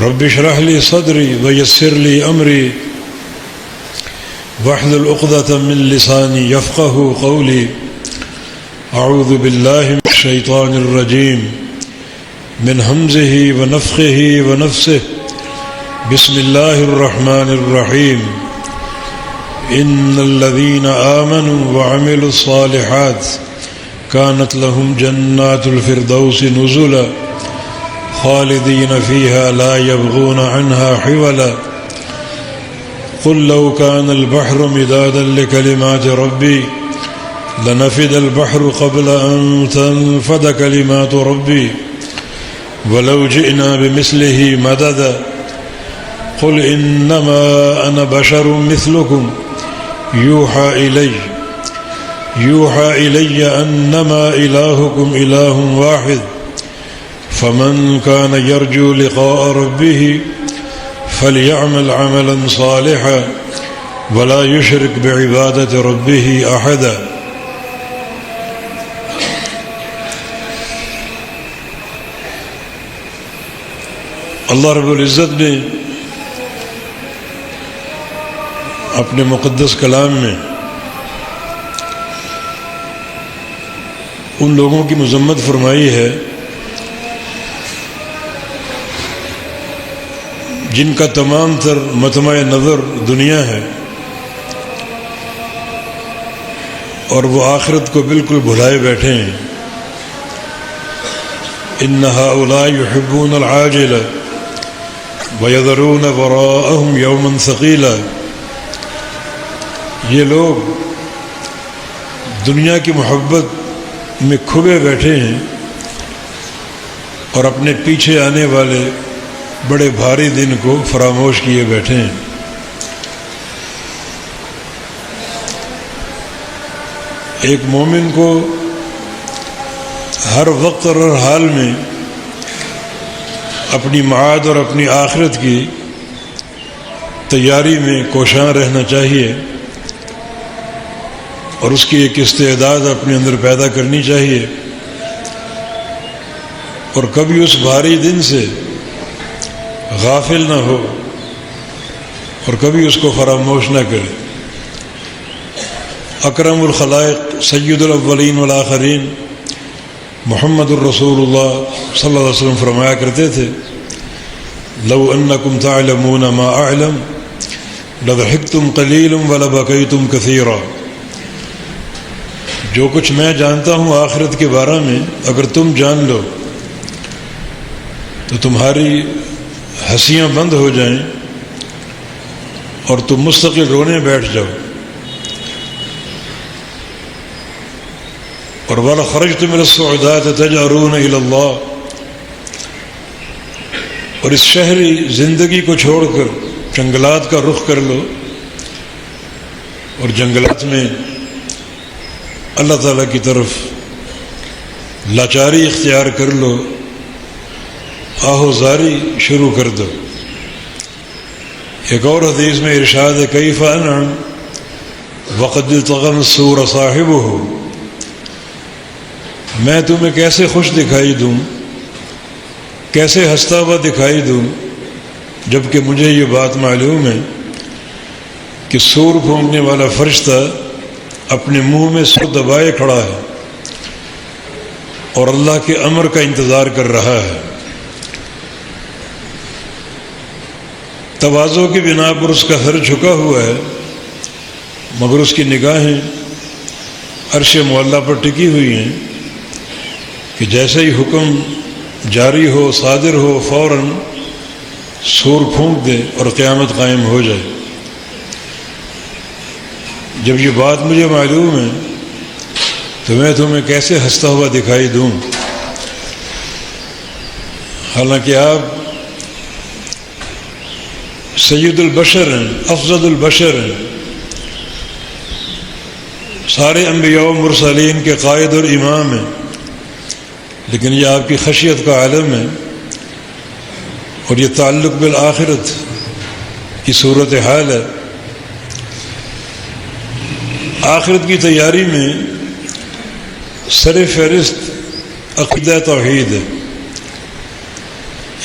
رب اشرح لي صدري ويسر لي أمري واحلل عقدة من لساني يفقه قولي أعوذ بالله من الشيطان الرجيم من همزه ونفخه ونفسه بسم الله الرحمن الرحيم إن الذين آمنوا وعملوا الصالحات كانت لهم جنات الفردوس نزلا خالدين فيها لا يبغون عنها حولا قل لو كان البحر مدادا لكلمات ربي لنفد البحر قبل أن تنفد كلمات ربي ولو جئنا بمثله مددا قل إنما أنا بشر مثلكم يوحى إلي أنما إلهكم إله واحد فمن كان يرجو لقاء ربه فليعمل عملا صالحا ولا يشرك بعبادة ربه أحدا. اللہ رب العزت نے اپنے مقدس کلام میں ان لوگوں کی مذمت فرمائی ہے جن کا تمام تر مطمع نظر دنیا ہے اور وہ آخرت کو بالکل بھلائے بیٹھے ہیں. ان هؤلاء يحبون العاجلة ويذرون وراءهم يوما ثقيلا. یہ لوگ دنیا کی محبت میں کھبے بیٹھے ہیں اور اپنے پیچھے آنے والے بڑے بھاری دن کو فراموش کیے بیٹھے ہیں. ایک مومن کو ہر وقت اور ہر حال میں اپنی معاد اور اپنی آخرت کی تیاری میں کوشاں رہنا چاہیے اور اس کی ایک استعداد اپنے اندر پیدا کرنی چاہیے اور کبھی اس بھاری دن سے غافل نہ ہو اور کبھی اس کو فراموش نہ کرے. اکرم الخلائق سید الاولین والآخرین محمد الرسول اللہ صلی اللہ علیہ وسلم فرمایا کرتے تھے لو انکم تعلمون ما اعلم لضحکتم قلیلا ولبکیتم کثیرا. جو کچھ میں جانتا ہوں آخرت کے بارے میں اگر تم جان لو تو تمہاری ہنسیاں بند ہو جائیں اور تم مستقل رونے بیٹھ جاؤ. اور وَلَخَرَجْتُمْ مِنَ الصُّعُودَاتِ تَجْأَرُونَ إِلَى اللَّهِ. اور اس شہری زندگی کو چھوڑ کر جنگلات کا رخ کر لو اور جنگلات میں اللہ تعالیٰ کی طرف لاچاری اختیار کر لو، آہوزاری شروع کر دو. ایک اور حدیث میں ارشاد ہے کیف انعم وقد التقم السور صاحبہ. میں تمہیں کیسے خوش دکھائی دوں، کیسے ہنستا ہوا دکھائی دوں، جب کہ مجھے یہ بات معلوم ہے کہ سور پھونکنے والا فرشتہ اپنے منہ میں سر دبائے کھڑا ہے اور اللہ کے امر کا انتظار کر رہا ہے. تواضع کی بنا پر اس کا سر جھکا ہوا ہے مگر اس کی نگاہیں عرش معلیٰ پر ٹکی ہوئی ہیں کہ جیسے ہی حکم جاری ہو صادر ہو فوراً سور پھونک دے اور قیامت قائم ہو جائے. جب یہ بات مجھے معلوم ہے تو میں تمہیں کیسے ہنستا ہوا دکھائی دوں. حالانکہ آپ سید البشر ہیں، افضل البشر ہیں، سارے انبیاء و مرسلین کے قائد اور امام ہیں، لیکن یہ آپ کی خشیت کا عالم ہے اور یہ تعلق بالآخرت کی صورت حال ہے. آخرت کی تیاری میں سر فہرست عقیدہ توحید ہے.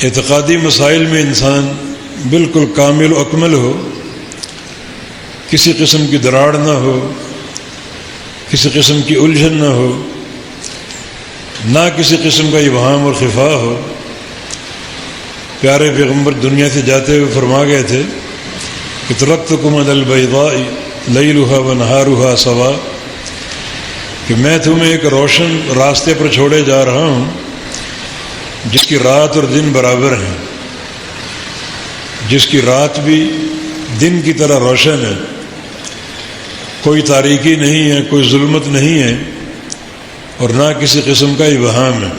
اعتقادی مسائل میں انسان بالکل کامل و اکمل ہو، کسی قسم کی دراڑ نہ ہو، کسی قسم کی الجھن نہ ہو، نہ کسی قسم کا ابہام اور خفا ہو۔ پیارے پیغمبر دنیا سے جاتے ہوئے فرما گئے تھے کہ ترکتکم علی البیضاء لیلھا ونہارھا سواء، کہ میں تمہیں ایک روشن راستے پر چھوڑے جا رہا ہوں جس کی رات اور دن برابر ہیں، جس کی رات بھی دن کی طرح روشن ہے، کوئی تاریکی نہیں ہے، کوئی ظلمت نہیں ہے، اور نہ کسی قسم کا ابہام ہے۔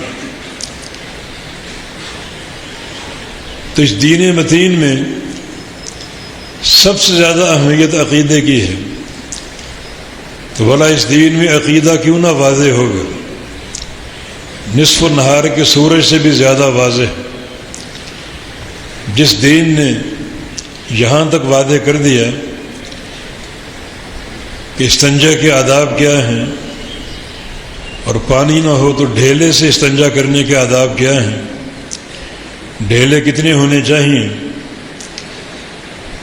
تو اس دین متین میں سب سے زیادہ اہمیت عقیدے کی ہے، تو بھلا اس دین میں عقیدہ کیوں نہ واضح ہوگا؟ نصف النہار کے سورج سے بھی زیادہ واضح۔ جس دین نے یہاں تک واضح کر دیا کہ استنجا کے آداب کیا ہیں، اور پانی نہ ہو تو ڈھیلے سے استنجا کرنے کے آداب کیا ہیں، ڈھیلے کتنے ہونے چاہیے،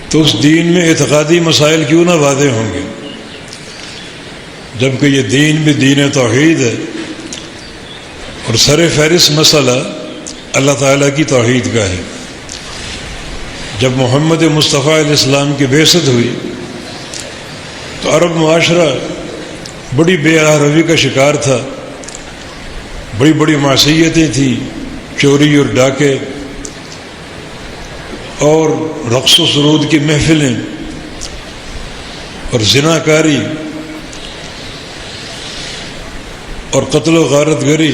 تو اس دین میں اعتقادی مسائل کیوں نہ واضح ہوں گے؟ جبکہ یہ دین بھی دین توحید ہے، اور سر فہرست مسئلہ اللہ تعالیٰ کی توحید کا ہے۔ جب محمد مصطفیٰ علیہ السلام کی بعثت ہوئی تو عرب معاشرہ بڑی بے روی کا شکار تھا، بڑی بڑی معصیتیں تھیں، چوری اور ڈاکے اور رقص و سرود کی محفلیں اور زنا کاری اور قتل و غارت گری،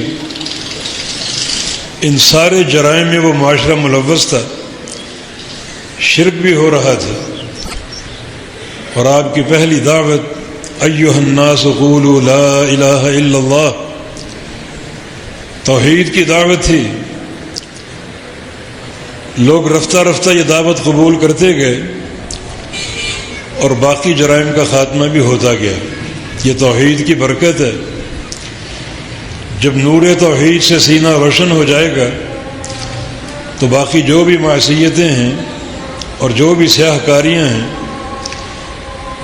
ان سارے جرائم میں وہ معاشرہ ملوث تھا، شرک بھی ہو رہا تھا، اور آپ کی پہلی دعوت ایھا الناس قولوا لا الہ الا اللہ، توحید کی دعوت تھی۔ لوگ رفتہ رفتہ یہ دعوت قبول کرتے گئے اور باقی جرائم کا خاتمہ بھی ہوتا گیا۔ یہ توحید کی برکت ہے۔ جب نور توحید سے سینہ روشن ہو جائے گا تو باقی جو بھی معصیتیں ہیں اور جو بھی سیاہ کاریاں ہیں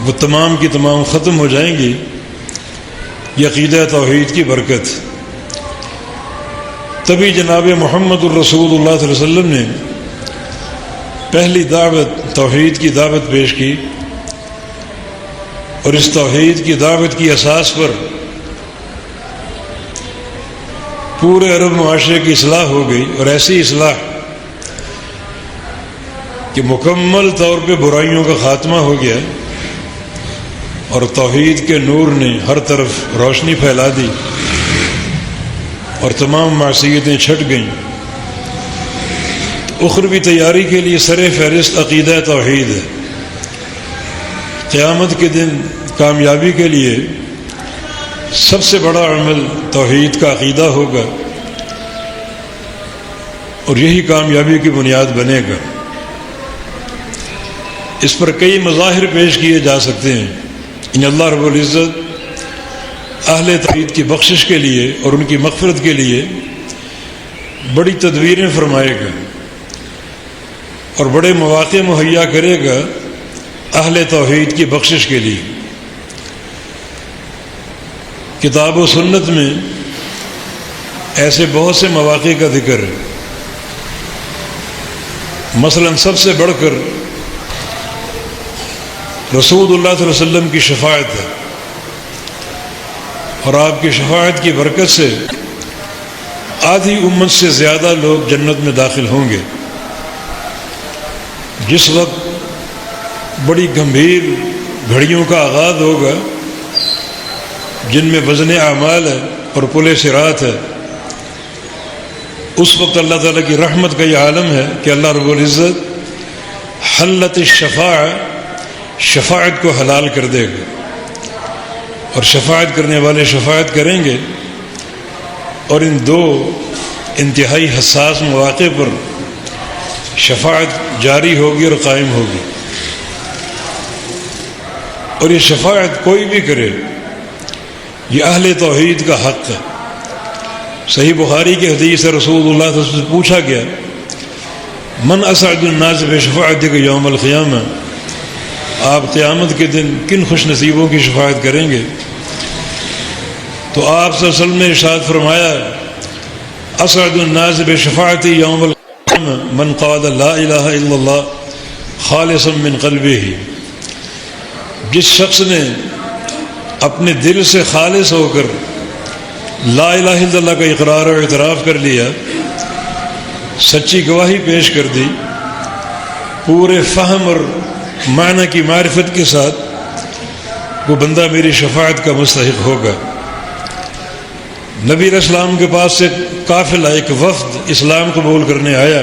وہ تمام کی تمام ختم ہو جائیں گی۔ یہ عقیدہ توحید کی برکت۔ تبھی جناب محمد الرسول اللہ صلی اللہ علیہ وسلم نے پہلی دعوت توحید کی دعوت پیش کی، اور اس توحید کی دعوت کی اساس پر پورے عرب معاشرے کی اصلاح ہو گئی، اور ایسی اصلاح کہ مکمل طور پہ برائیوں کا خاتمہ ہو گیا، اور توحید کے نور نے ہر طرف روشنی پھیلا دی، اور تمام معصیتیں چھٹ گئیں۔ اخروی تیاری کے لیے سر فہرست عقیدہ توحید ہے۔ قیامت کے دن کامیابی کے لیے سب سے بڑا عمل توحید کا عقیدہ ہوگا، اور یہی کامیابی کی بنیاد بنے گا۔ اس پر کئی مظاہر پیش کیے جا سکتے ہیں۔ ان اللہ رب العزت اہل توحید کی بخشش کے لیے اور ان کی مغفرت کے لیے بڑی تدبیریں فرمائے گا، اور بڑے مواقع مہیا کرے گا اہل توحید کی بخشش کے لیے۔ کتاب و سنت میں ایسے بہت سے مواقع کا ذکر ہے۔ مثلا سب سے بڑھ کر رسول اللہ صلی اللہ علیہ وسلم کی شفاعت ہے، اور آپ کی شفاعت کی برکت سے آدھی امت سے زیادہ لوگ جنت میں داخل ہوں گے۔ جس وقت بڑی گمبھیر گھڑیوں کا آغاز ہوگا جن میں وزن اعمال ہے اور پل صراط ہے، اس وقت اللہ تعالیٰ کی رحمت کا یہ عالم ہے کہ اللہ رب العزت حلت الشفاعہ، شفاعت کو حلال کر دے گا، اور شفاعت کرنے والے شفاعت کریں گے، اور ان دو انتہائی حساس مواقع پر شفاعت جاری ہوگی اور قائم ہوگی۔ اور یہ شفاعت کوئی بھی کرے، یہ اہل توحید کا حق ہے۔ صحیح بخاری کی حدیث رسول اللہ صلی اللہ علیہ وسلم سے پوچھا گیا من اسعد الناس بشفاعتک یوم القیامہ، آپ قیامت کے دن کن خوش نصیبوں کی شفاعت کریں گے؟ تو آپ صلی اللہ علیہ وسلم نے ارشاد فرمایا اسعد الناس بشفاعتی یوم القیامہ من قال لا الہ الا اللہ خالصا من قلبہ، جس شخص نے اپنے دل سے خالص ہو کر لا الہ الا اللہ کا اقرار و اعتراف کر لیا، سچی گواہی پیش کر دی، پورے فہم اور معنی کی معرفت کے ساتھ، وہ بندہ میری شفاعت کا مستحق ہوگا۔ نبی علیہ السلام کے پاس سے قافلہ، ایک وفد اسلام قبول کرنے آیا۔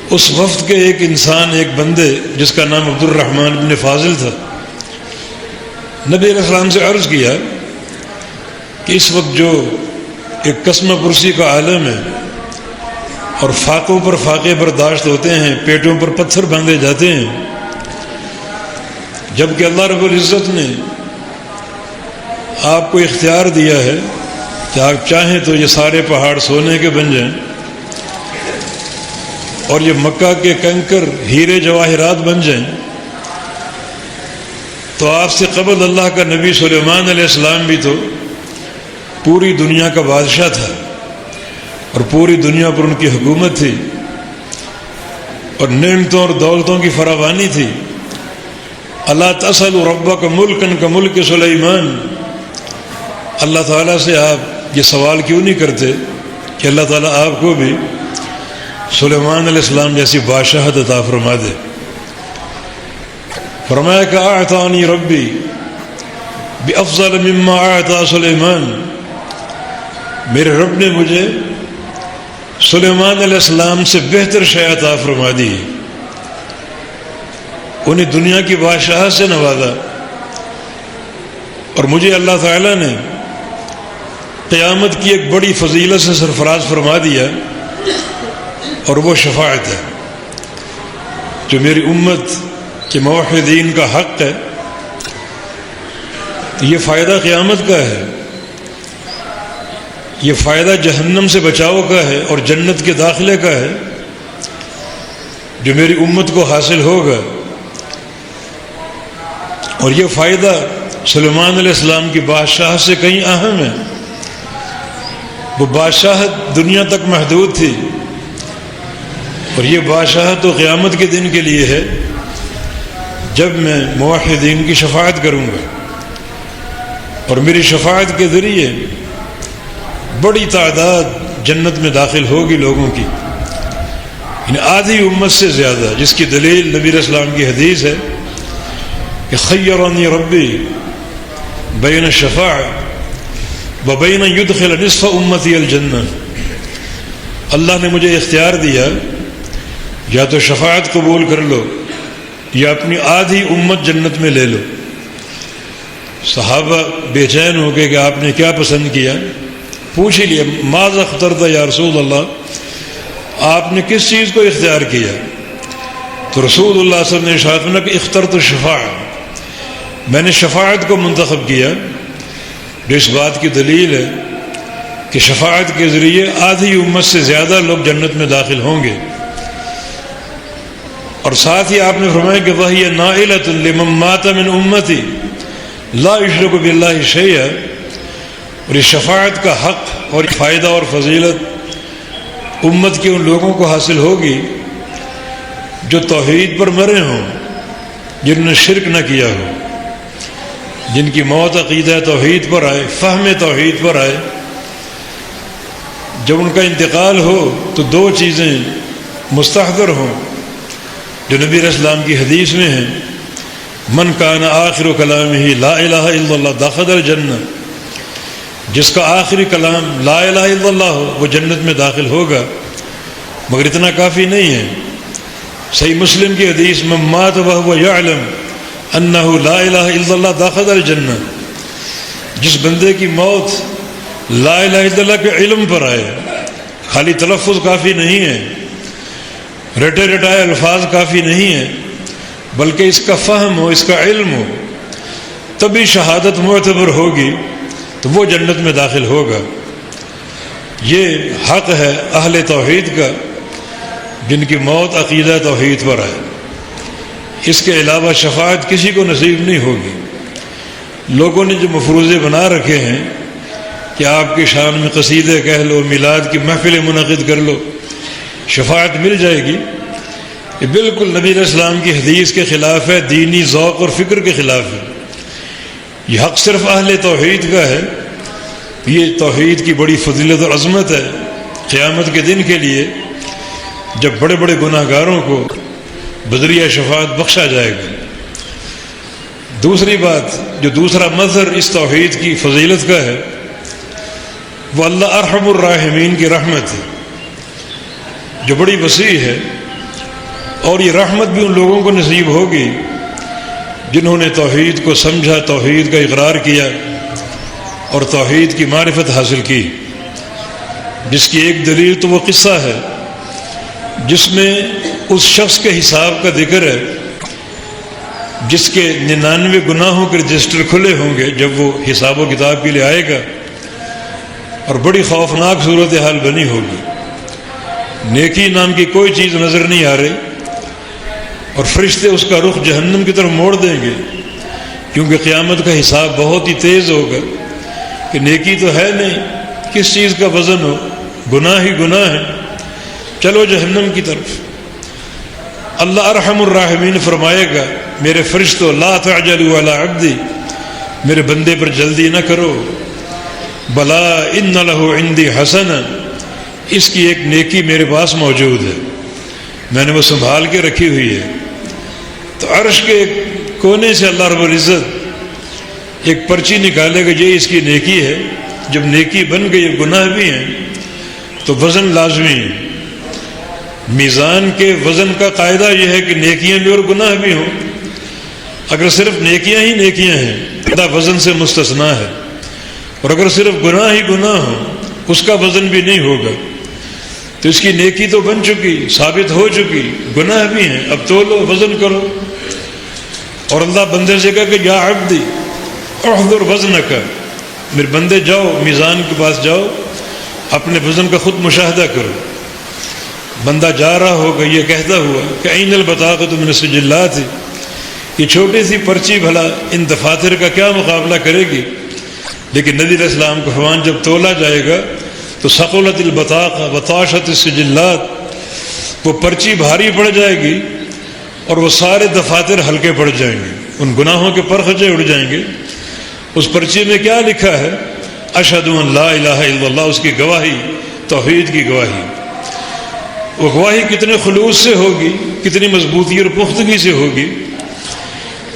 اس وفد کے ایک انسان، ایک بندے جس کا نام عبد الرحمن بن فاضل تھا، نبی علیہ السلام سے عرض کیا کہ اس وقت جو ایک قسمہ پرسی کا عالم ہے اور فاقوں پر فاقے برداشت ہوتے ہیں، پیٹوں پر پتھر باندھے جاتے ہیں، جبکہ اللہ رب العزت نے آپ کو اختیار دیا ہے کہ آپ چاہیں تو یہ سارے پہاڑ سونے کے بن جائیں اور یہ مکہ کے کنکر ہیرے جواہرات بن جائیں، تو آپ سے قبل اللہ کا نبی سلیمان علیہ السلام بھی تو پوری دنیا کا بادشاہ تھا اور پوری دنیا پر ان کی حکومت تھی اور نعمتوں اور دولتوں کی فراوانی تھی۔ اللہ تسأل ربک ملکن کا ملک سلیمان، اللہ تعالیٰ سے آپ یہ سوال کیوں نہیں کرتے کہ اللہ تعالیٰ آپ کو بھی سلیمان علیہ السلام جیسی بادشاہت عطا فرما دے؟ فرمایا کہ اعطانی ربی بافضل مما اعطى سلیمان، میرے رب نے مجھے سلیمان علیہ السلام سے بہتر شے عطا فرما دی، انہیں دنیا کی بادشاہت سے نوازا، اور مجھے اللہ تعالیٰ نے قیامت کی ایک بڑی فضیلت سے سرفراز فرما دیا، اور وہ شفاعت ہے جو میری امت کے موحدین کا حق ہے۔ یہ فائدہ قیامت کا ہے، یہ فائدہ جہنم سے بچاؤ کا ہے اور جنت کے داخلے کا ہے جو میری امت کو حاصل ہوگا، اور یہ فائدہ سلیمان علیہ السلام کی بادشاہت سے کہیں اہم ہے۔ وہ بادشاہت دنیا تک محدود تھی، اور یہ بادشاہت تو قیامت کے دن کے لیے ہے جب میں موحدین کی شفاعت کروں گا، اور میری شفاعت کے ذریعے بڑی تعداد جنت میں داخل ہوگی لوگوں کی، یعنی آدھی امت سے زیادہ، جس کی دلیل نبی علیہ السلام کی حدیث ہے کہ خیرنی ربی بین الشفاعۃ وبین یدخل نصف امتی الجنہ، اللہ نے مجھے اختیار دیا یا تو شفاعت قبول کر لو یا اپنی آدھی امت جنت میں لے لو۔ صحابہ بے چین ہو گئے کہ آپ نے کیا پسند کیا؟ پوچھ ہی لیا ماذا اخترت یا رسول اللہ، آپ نے کس چیز کو اختیار کیا؟ تو رسول اللہ صلی اللہ علیہ وسلم نے ارشاد فرمایا کہ اخترت الشفاعۃ، میں نے شفاعت کو منتخب کیا، جو اس بات کی دلیل ہے کہ شفاعت کے ذریعے آدھی امت سے زیادہ لوگ جنت میں داخل ہوں گے۔ اور ساتھ ہی آپ نے فرمایا کہ وَهِيَ نَائِلَةٌ لِمَن مَّاتَ مِنْ أُمَّتِي لَا يُشْرِكُ بِاللَّهِ شَيْئًا، اور یہ شفاعت کا حق اور فائدہ اور فضیلت امت کے ان لوگوں کو حاصل ہوگی جو توحید پر مرے ہوں، جنہوں نے شرک نہ کیا ہو، جن کی موت عقیدہ توحید پر آئے، فہم توحید پر آئے۔ جب ان کا انتقال ہو تو دو چیزیں مستحضر ہوں جو نبی علیہ السلام کی حدیث میں ہیں، من کان آخر کلامہ لا الہ الا اللہ دخل الجنہ، جس کا آخری کلام لا الہ الا اللہ ہو وہ جنت میں داخل ہوگا۔ مگر اتنا کافی نہیں ہے، صحیح مسلم کی حدیث من مات وهو یعلم انہ لا الہ الا اللہ دخل الجنہ، جس بندے کی موت لا الہ الا اللہ کے علم پر آئے، خالی تلفظ کافی نہیں ہے، رٹے رٹائے الفاظ کافی نہیں ہے، بلکہ اس کا فہم ہو، اس کا علم ہو، تبھی شہادت معتبر ہوگی، تو وہ جنت میں داخل ہوگا۔ یہ حق ہے اہل توحید کا جن کی موت عقیدہ توحید پر ہے. اس کے علاوہ شفاعت کسی کو نصیب نہیں ہوگی. لوگوں نے جو مفروضے بنا رکھے ہیں کہ آپ کی شان میں قصیدے کہہ لو، میلاد کی محفل منعقد کر لو، شفاعت مل جائے گی، یہ بالکل نبی علیہ السلام کی حدیث کے خلاف ہے، دینی ذوق اور فکر کے خلاف ہے. یہ حق صرف اہل توحید کا ہے. یہ توحید کی بڑی فضیلت اور عظمت ہے قیامت کے دن کے لیے، جب بڑے بڑے گناہ گاروں کو بذریعہ شفاعت بخشا جائے گا. دوسری بات، جو دوسرا مظہر اس توحید کی فضیلت کا ہے، وہ اللہ ارحم الراحمین کی رحمت ہے، جو بڑی وسیع ہے. اور یہ رحمت بھی ان لوگوں کو نصیب ہوگی جنہوں نے توحید کو سمجھا، توحید کا اقرار کیا اور توحید کی معرفت حاصل کی. جس کی ایک دلیل تو وہ قصہ ہے جس میں اس شخص کے حساب کا ذکر ہے جس کے 99 گناہوں کے رجسٹر کھلے ہوں گے جب وہ حساب و کتاب کے لیے آئے گا، اور بڑی خوفناک صورتحال بنی ہوگی. نیکی نام کی کوئی چیز نظر نہیں آ رہی، اور فرشتے اس کا رخ جہنم کی طرف موڑ دیں گے، کیونکہ قیامت کا حساب بہت ہی تیز ہوگا کہ نیکی تو ہے نہیں، کس چیز کا وزن ہو، گناہ ہی گناہ ہے، چلو جہنم کی طرف. اللہ ارحم الراحمین فرمائے گا میرے فرشتوں لا تعجلوا علی عبدی، میرے بندے پر جلدی نہ کرو، بلا ان لہ عندی حسنہ، اس کی ایک نیکی میرے پاس موجود ہے، میں نے وہ سنبھال کے رکھی ہوئی ہے. تو عرش کے ایک کونے سے اللہ رب العزت ایک پرچی نکالے گا، یہ اس کی نیکی ہے. جب نیکی بن گئی، گناہ بھی ہیں، تو وزن لازمی ہے. میزان کے وزن کا قاعدہ یہ ہے کہ نیکیاں بھی اور گناہ بھی ہوں. اگر صرف نیکیاں ہی نیکیاں ہیں تو وزن سے مستثنا ہے، اور اگر صرف گناہ ہی گناہ ہوں اس کا وزن بھی نہیں ہوگا. تو اس کی نیکی تو بن چکی، ثابت ہو چکی، گناہ بھی ہیں، اب تولو، وزن کرو. اور اللہ بندے سے کہا کہ یا عبدی احضر وزنک، میرے بندے جاؤ میزان کے پاس جاؤ، اپنے وزن کا خود مشاہدہ کرو. بندہ جا رہا ہوگا یہ کہتا ہوا کہ این البطاقۃ من السجلات، یہ چھوٹی سی پرچی بھلا ان دفاتر کا کیا مقابلہ کرے گی. لیکن نبی علیہ السلام کا فرمان جب تولا جائے گا تو ثقلت البطاقہ وطاشت السجلات، وہ پرچی بھاری پڑ جائے گی اور وہ سارے دفاتر ہلکے پڑ جائیں گے، ان گناہوں کے پرخچے اڑ جائیں گے. اس پرچی میں کیا لکھا ہے؟ اشہد ان لا الہ الا اللہ، اس کی گواہی، توحید کی گواہی. وہ گواہی کتنے خلوص سے ہوگی، کتنی مضبوطی اور پختگی سے ہوگی،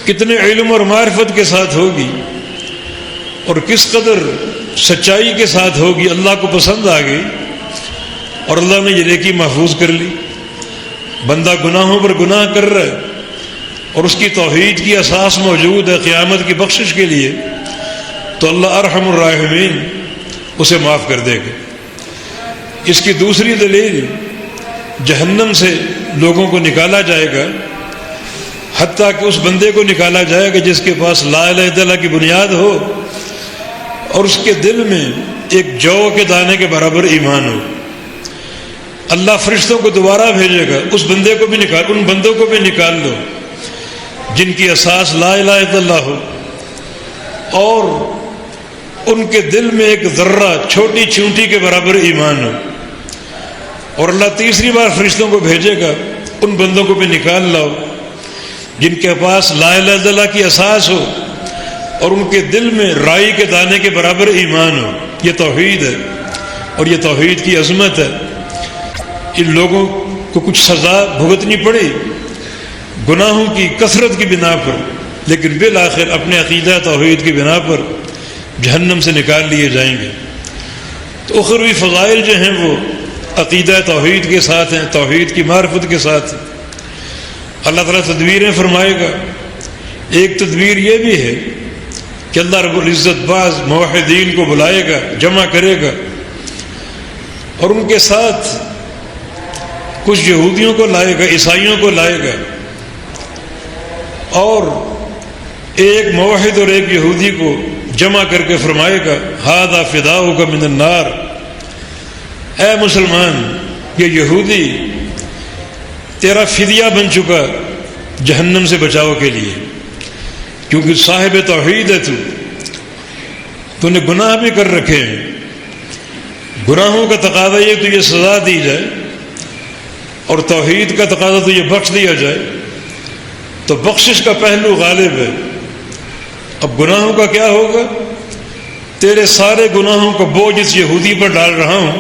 کتنے علم اور معرفت کے ساتھ ہوگی، اور کس قدر سچائی کے ساتھ ہوگی. اللہ کو پسند آ گئی اور اللہ نے یہ نیکی محفوظ کر لی. بندہ گناہوں پر گناہ کر رہا ہے اور اس کی توحید کی اساس موجود ہے قیامت کی بخشش کے لیے، تو اللہ ارحم الراحمین اسے معاف کر دے گا. اس کی دوسری دلیل، جہنم سے لوگوں کو نکالا جائے گا، حتیٰ کہ اس بندے کو نکالا جائے گا جس کے پاس لا الہ الا اللہ کی بنیاد ہو اور اس کے دل میں ایک جو کے دانے کے برابر ایمان ہو. اللہ فرشتوں کو دوبارہ بھیجے گا، اس بندے کو بھی نکال، ان بندوں کو بھی نکال لو جن کی اساس لا الہ الا اللہ ہو اور ان کے دل میں ایک ذرہ، چھوٹی چونٹی کے برابر ایمان ہو. اور اللہ تیسری بار فرشتوں کو بھیجے گا، ان بندوں کو بھی نکال لاؤ جن کے پاس لا الہ الا اللہ کی اساس ہو اور ان کے دل میں رائی کے دانے کے برابر ایمان ہو. یہ توحید ہے اور یہ توحید کی عظمت ہے. ان لوگوں کو کچھ سزا بھگتنی پڑی گناہوں کی کثرت کی بنا پر، لیکن بالآخر اپنے عقیدہ توحید کی بنا پر جہنم سے نکال لیے جائیں گے. تو اخروی فضائل جو ہیں وہ عقیدہ توحید کے ساتھ ہیں، توحید کی معرفت کے ساتھ ہیں. اللہ تعالیٰ تدبیریں فرمائے گا. ایک تدبیر یہ بھی ہے کہ اللہ رب العزت بعض موحدین کو بلائے گا، جمع کرے گا، اور ان کے ساتھ کچھ یہودیوں کو لائے گا، عیسائیوں کو لائے گا، اور ایک موحد اور ایک یہودی کو جمع کر کے فرمائے گا ھذا فداؤک من النار، اے مسلمان، یہ یہودی تیرا فدیہ بن چکا جہنم سے بچاؤ کے لیے، کیونکہ صاحب توحید ہے تو نے گناہ بھی کر رکھے ہیں، گناہوں کا تقاضا یہ تو یہ سزا دی جائے، اور توحید کا تقاضا تو یہ بخش دیا جائے، تو بخشش کا پہلو غالب ہے۔ اب گناہوں کا کیا ہوگا؟ تیرے سارے گناہوں کا بوجھ اس یہودی پر ڈال رہا ہوں،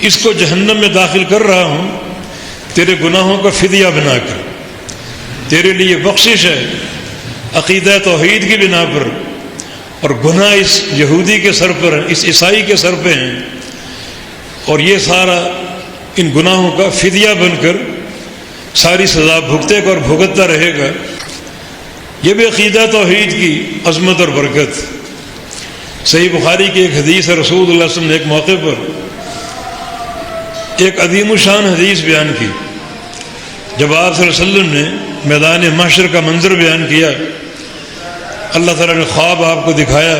اس کو جہنم میں داخل کر رہا ہوں تیرے گناہوں کا فدیہ بنا کر، تیرے لیے بخشش ہے عقیدہ توحید کی بنا پر، اور گناہ اس یہودی کے سر پر ہیں، اس عیسائی کے سر پہ ہیں، اور یہ سارا ان گناہوں کا فدیہ بن کر ساری سزا بھگتے گا اور بھگتتا رہے گا۔ یہ بھی عقیدہ توحید کی عظمت اور برکت۔ صحیح بخاری کی ایک حدیث ہے، رسول اللہ صلی اللہ علیہ وسلم نے ایک موقع پر ایک عظیم الشان حدیث بیان کی۔ جب آپ صلی اللہ علیہ وسلم نے میدان محشر کا منظر بیان کیا، اللہ تعالیٰ نے خواب آپ کو دکھایا،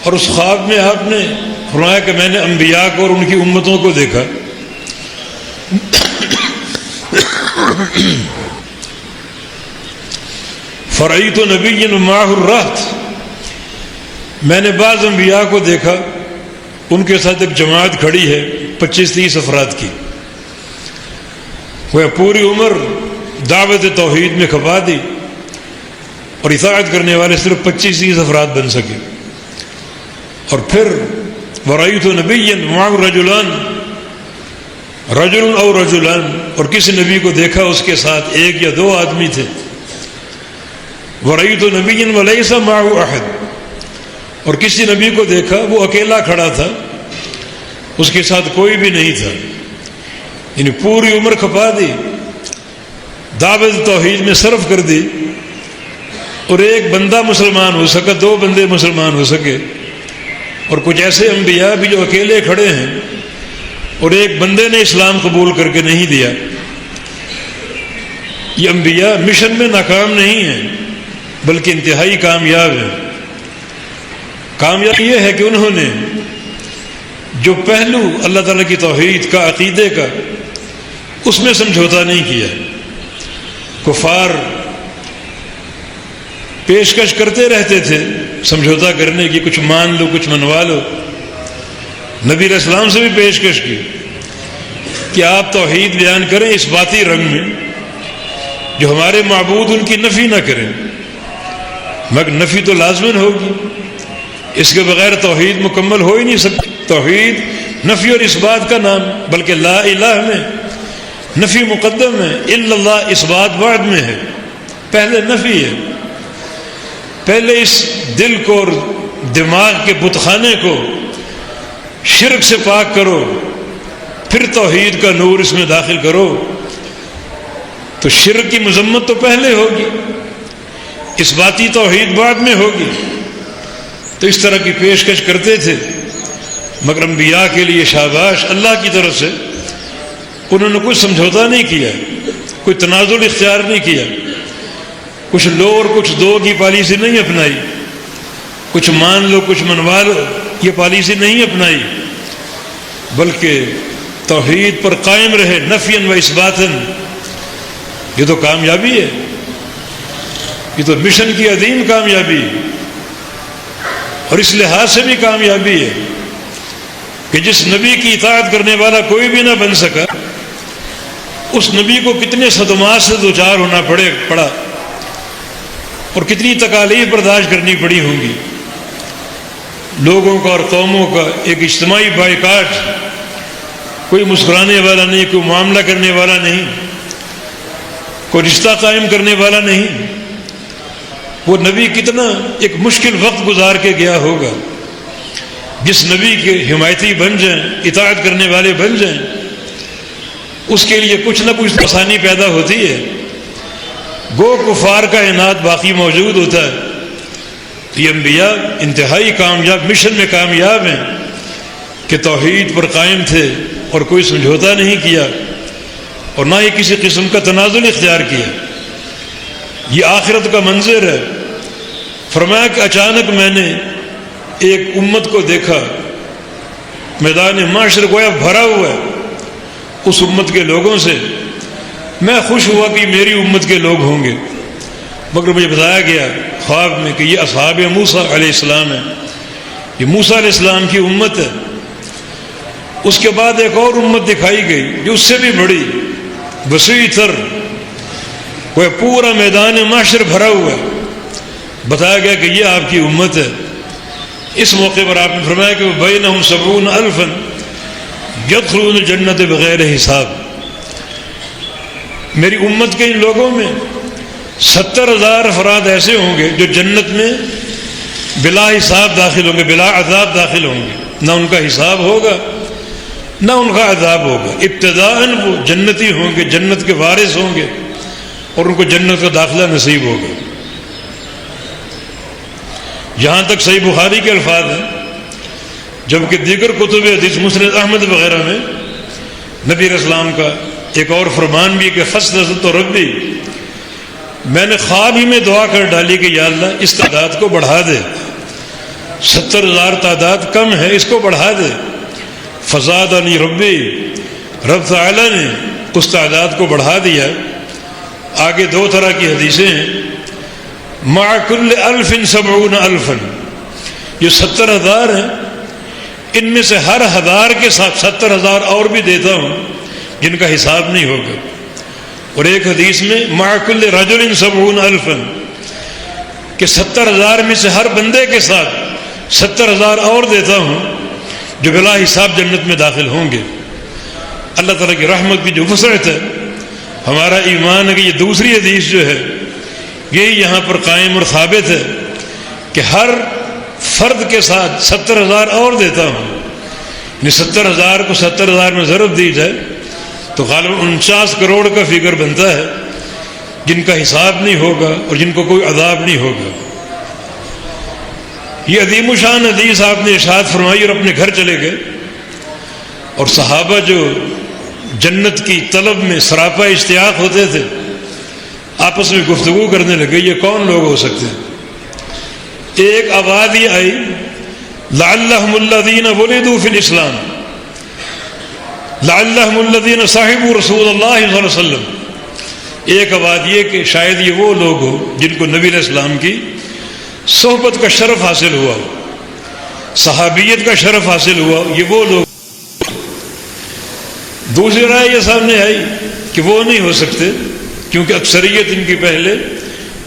اور اس خواب میں آپ نے فرمایا کہ میں نے انبیاء کو اور ان کی امتوں کو دیکھا، فرأیت نبی معہ الرہط، میں نے بعض انبیاء کو دیکھا ان کے ساتھ ایک جماعت کھڑی ہے 25-30 افراد کی، وہ پوری عمر دعوت توحید میں کھپا دی اور اطاعت کرنے والے صرف 25-30 افراد بن سکے۔ اور پھر ورأیت نبی معہ رجلان، رجل او رجلان، اور کسی نبی کو دیکھا اس کے ساتھ ایک یا دو آدمی تھے، ورأیت نبی ولیس معہ احد، اور کسی نبی کو دیکھا وہ اکیلا کھڑا تھا، اس کے ساتھ کوئی بھی نہیں تھا، یعنی پوری عمر کھپا دی، دعوت توحید میں صرف کر دی، اور ایک بندہ مسلمان ہو سکا، دو بندے مسلمان ہو سکے، اور کچھ ایسے انبیاء بھی جو اکیلے کھڑے ہیں اور ایک بندے نے اسلام قبول کر کے نہیں دیا۔ یہ انبیاء مشن میں ناکام نہیں ہیں بلکہ انتہائی کامیاب ہیں۔ کامیابی یہ ہے کہ انہوں نے جو پہلو اللہ تعالیٰ کی توحید کا، عقیدے کا، اس میں سمجھوتا نہیں کیا۔ کفار پیشکش کرتے رہتے تھے سمجھوتا کرنے کی، کچھ مان لو کچھ منوا لو۔ نبی علیہ السلام سے بھی پیشکش کی کہ آپ توحید بیان کریں اس باتی رنگ میں، جو ہمارے معبود ان کی نفی نہ کریں، مگر نفی تو لازمن ہوگی، اس کے بغیر توحید مکمل ہو ہی نہیں سکتی۔ توحید نفی اور اس بات کا نام، بلکہ لا الہ میں نفی مقدم ہے، الا اللہ اس بات بعد میں ہے، پہلے نفی ہے۔ پہلے اس دل کو اور دماغ کے بت خانے کو شرک سے پاک کرو، پھر توحید کا نور اس میں داخل کرو، تو شرک کی مذمت تو پہلے ہوگی، اس باتی توحید بعد میں ہوگی۔ تو اس طرح کی پیشکش کرتے تھے، مگر انبیاء کے لیے شاباش اللہ کی طرف سے، انہوں نے کچھ سمجھوتا نہیں کیا، کوئی تنازل اختیار نہیں کیا، کچھ لو اور کچھ دو کی پالیسی نہیں اپنائی، کچھ مان لو کچھ منوا لو یہ پالیسی نہیں اپنائی، بلکہ توحید پر قائم رہے نفیاً و اثباتاً۔ یہ تو کامیابی ہے، یہ تو مشن کی عظیم کامیابی ہے، اور اس لحاظ سے بھی کامیابی ہے کہ جس نبی کی اطاعت کرنے والا کوئی بھی نہ بن سکا، اس نبی کو کتنے صدمات سے دوچار ہونا پڑا اور کتنی تکالیف برداشت کرنی پڑی ہوں گی، لوگوں کا اور قوموں کا ایک اجتماعی بائیکاٹ، کوئی مسکرانے والا نہیں، کوئی معاملہ کرنے والا نہیں، کوئی رشتہ قائم کرنے والا نہیں۔ وہ نبی کتنا ایک مشکل وقت گزار کے گیا ہوگا، جس نبی کے حمایتی بن جائیں، اطاعت کرنے والے بن جائیں، اس کے لیے کچھ نہ کچھ آسانی پیدا ہوتی ہے۔ گو کفار کا عناد باقی موجود ہوتا ہے، تو یہ انبیاء انتہائی کامیاب، مشن میں کامیاب ہیں کہ توحید پر قائم تھے اور کوئی سمجھوتا نہیں کیا، اور نہ ہی کسی قسم کا تنازل اختیار کیا۔ یہ آخرت کا منظر ہے۔ فرمایا کہ اچانک میں نے ایک امت کو دیکھا، میدان معاشر گویا بھرا ہوا ہے اس امت کے لوگوں سے، میں خوش ہوا کہ میری امت کے لوگ ہوں گے، مگر مجھے بتایا گیا خواب میں کہ یہ اصحاب موسیٰ علیہ السلام ہیں، یہ موسیٰ علیہ السلام کی امت ہے۔ اس کے بعد ایک اور امت دکھائی گئی جو اس سے بھی بڑی، وسیع تر، وہ پورا میدان محشر بھرا ہوا ہے، بتایا گیا کہ یہ آپ کی امت ہے۔ اس موقع پر آپ نے فرمایا کہ بینہم 70,000 یدخلون الجنت بغیر حساب، میری امت کے ان لوگوں میں 70,000 افراد ایسے ہوں گے جو جنت میں بلا حساب داخل ہوں گے، بلا عذاب داخل ہوں گے، نہ ان کا حساب ہوگا نہ ان کا عذاب ہوگا۔ ابتداءً وہ جنتی ہوں گے، جنت کے وارث ہوں گے، اور ان کو جنت کا داخلہ نصیب ہوگا۔ یہاں تک صحیح بخاری کے الفاظ ہیں، جبکہ دیگر کتب حدیث مسند احمد وغیرہ میں نبی علیہ السلام کا ایک اور فرمان بھی کہ فاستزدت ربی، میں نے خواب ہی میں دعا کر ڈالی کہ یا اللہ اس تعداد کو بڑھا دے، 70,000 تعداد کم ہے، اس کو بڑھا دے۔ فزادنی ربی، رب تعالی نے اس تعداد کو بڑھا دیا۔ آگے دو طرح کی حدیثیں ہیں، مع کل 1000 70,000، یہ 70,000 ہیں، ان میں سے ہر 1000 کے ساتھ 70,000 اور بھی دیتا ہوں جن کا حساب نہیں ہوگا۔ اور ایک حدیث میں مع کل رجل 70,000، کہ 70,000 میں سے ہر بندے کے ساتھ 70,000 اور دیتا ہوں جو بلا حساب جنت میں داخل ہوں گے۔ اللہ تعالیٰ کی رحمت کی جو وسعت ہے، ہمارا ایمان ہے کہ یہ دوسری حدیث جو ہے یہی یہاں پر قائم اور ثابت ہے کہ ہر فرد کے ساتھ 70,000 اور دیتا ہوں، یعنی 70,000 کو 70,000 میں ضرب دی جائے تو غالباً 49 کروڑ کا فگر بنتا ہے، جن کا حساب نہیں ہوگا اور جن کو کوئی عذاب نہیں ہوگا۔ یہ عظیم الشان حدیث آپ نے ارشاد فرمائی اور اپنے گھر چلے گئے، اور صحابہ جو جنت کی طلب میں سراپا اشتیاق ہوتے تھے آپس میں گفتگو کرنے لگے یہ کون لوگ ہو سکتے ہیں۔ ایک آواز یہ آئی لعلہم الذین ولدوا فی الاسلام، لعلہم الذین صاحبوا رسول اللہ صلی اللہ علیہ وسلم، ایک آواز یہ کہ شاید یہ وہ لوگ ہو جن کو نبی علیہ السلام کی صحبت کا شرف حاصل ہوا، صحابیت کا شرف حاصل ہوا، یہ وہ لوگ۔ دوسری رائے یہ سامنے آئی کہ وہ نہیں ہو سکتے کیونکہ اکثریت ان کی پہلے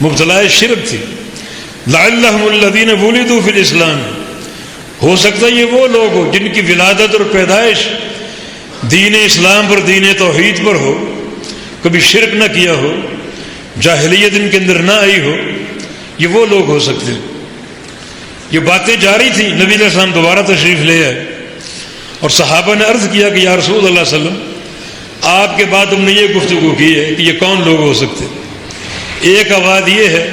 مبتلا شرک تھی۔ لعلہم الذین ولدوا فی الاسلام، ہو سکتا ہے یہ وہ لوگ ہو جن کی ولادت اور پیدائش دین اسلام پر، دین توحید پر ہو، کبھی شرک نہ کیا ہو، جاہلیت ان کے اندر نہ آئی ہو، یہ وہ لوگ ہو سکتے ہیں۔ یہ باتیں جاری تھی، نبی علیہ السلام دوبارہ تشریف لے آئے اور صحابہ نے عرض کیا کہ یا رسول اللہ صلی اللہ علیہ وسلم آپ کے بعد ہم نے یہ گفتگو کی ہے کہ یہ کون لوگ ہو سکتے ہیں۔ ایک آواز یہ ہے